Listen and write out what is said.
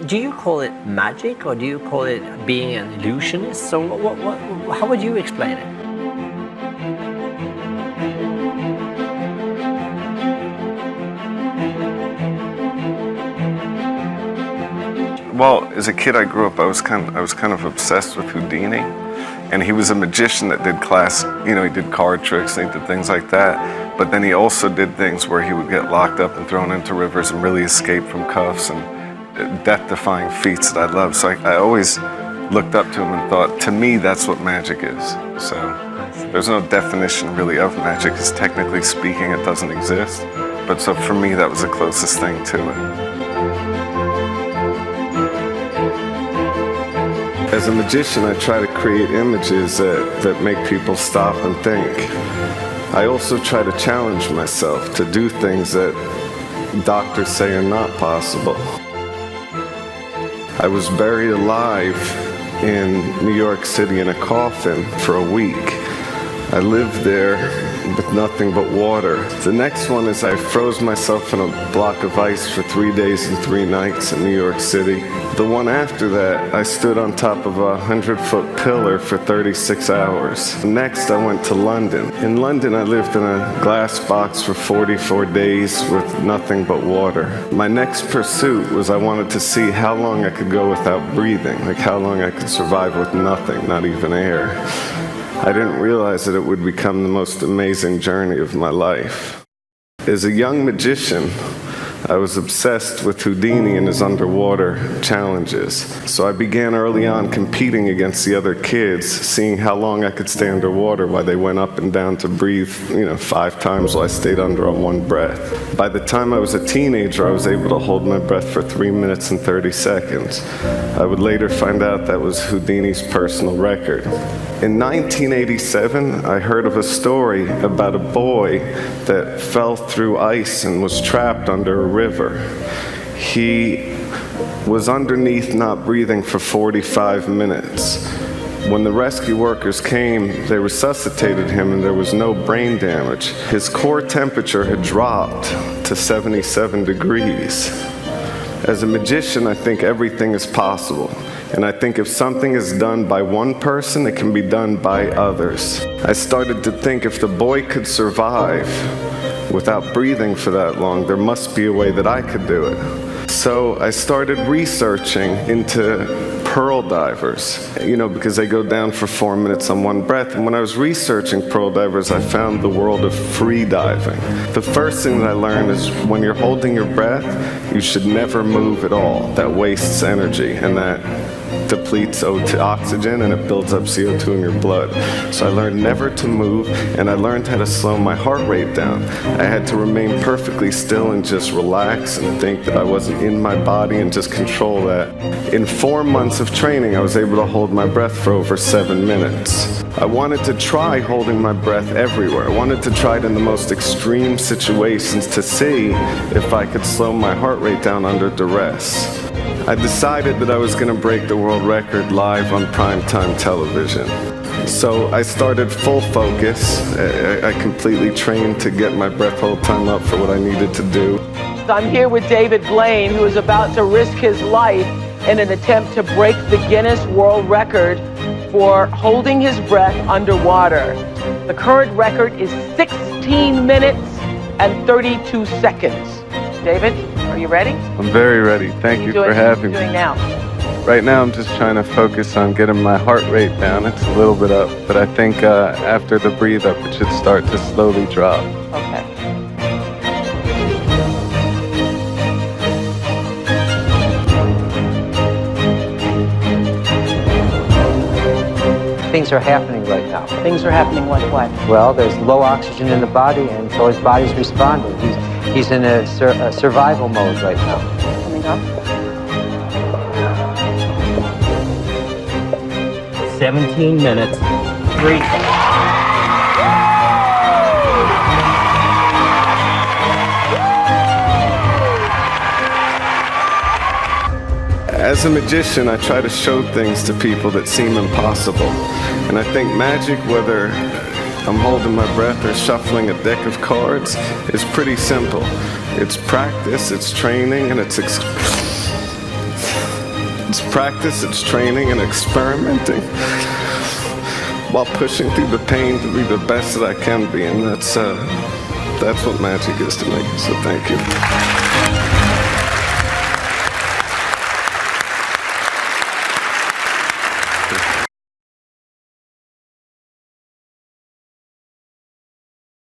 Do you call it magic, or do you call it being an illusionist? So how would you explain it? Well, as a kid, I grew up. I was kind of obsessed with Houdini, and he was a magician that did he did card tricks and he did things like that. But then he also did things where he would get locked up and thrown into rivers and really escape from cuffs and death-defying feats that I love. So I always looked up to him and thought, to me, that's what magic is. So there's no definition really of magic, because technically speaking, it doesn't exist. But so for me, that was the closest thing to it. As a magician, I try to create images that make people stop and think. I also try to challenge myself to do things that doctors say are not possible. I was buried alive in New York City in a coffin for a week. I lived there with nothing but water. The next one is I froze myself in a block of ice for 3 days and 3 nights in New York City. The one after that, I stood on top of a 100-foot pillar for 36 hours. Next, I went to London. In London, I lived in a glass box for 44 days with nothing but water. My next pursuit was I wanted to see how long I could go without breathing, like how long I could survive with nothing, not even air. I didn't realize that it would become the most amazing journey of my life. As a young magician, I was obsessed with Houdini and his underwater challenges. So I began early on competing against the other kids, seeing how long I could stay underwater while they went up and down to breathe, 5 times while I stayed under on one breath. By the time I was a teenager, I was able to hold my breath for 3 minutes and 30 seconds. I would later find out that was Houdini's personal record. In 1987, I heard of a story about a boy that fell through ice and was trapped under a river. He was underneath not breathing for 45 minutes. When the rescue workers came, they resuscitated him and there was no brain damage. His core temperature had dropped to 77 degrees. As a magician, I think everything is possible. And I think if something is done by one person, it can be done by others. I started to think if the boy could survive without breathing for that long, there must be a way that I could do it. So I started researching into pearl divers, because they go down for 4 minutes on one breath. And when I was researching pearl divers, I found the world of free diving. The first thing that I learned is when you're holding your breath, you should never move at all. That wastes energy, and that depletes oxygen and it builds up CO2 in your blood. So I learned never to move, and I learned how to slow my heart rate down. I had to remain perfectly still and just relax and think that I wasn't in my body and just control that. In 4 months of training, I was able to hold my breath for over 7 minutes. I wanted to try holding my breath everywhere. I wanted to try it in the most extreme situations to see if I could slow my heart rate down under duress. I decided that I was going to break the world record live on primetime television. So I started full focus. I completely trained to get my breath hold time up for what I needed to do. I'm here with David Blaine, who is about to risk his life in an attempt to break the Guinness World Record for holding his breath underwater. The current record is 16 minutes and 32 seconds. David, are you ready? I'm very ready. Thank you for having me. What are you doing now? Right now I'm just trying to focus on getting my heart rate down. It's a little bit up, but I think after the breathe up it should start to slowly drop. Okay. Things are happening right now. Things are happening like what? Well, there's low oxygen in the body, and so his body's responding. He's in a survival mode right now. Coming up. 17 minutes, 3. As a magician, I try to show things to people that seem impossible. And I think magic, whether I'm holding my breath or shuffling a deck of cards, is pretty simple. It's practice, it's training, and it's It's practice, it's training, and experimenting while pushing through the pain to be the best that I can be, and that's what magic is to me. So thank you.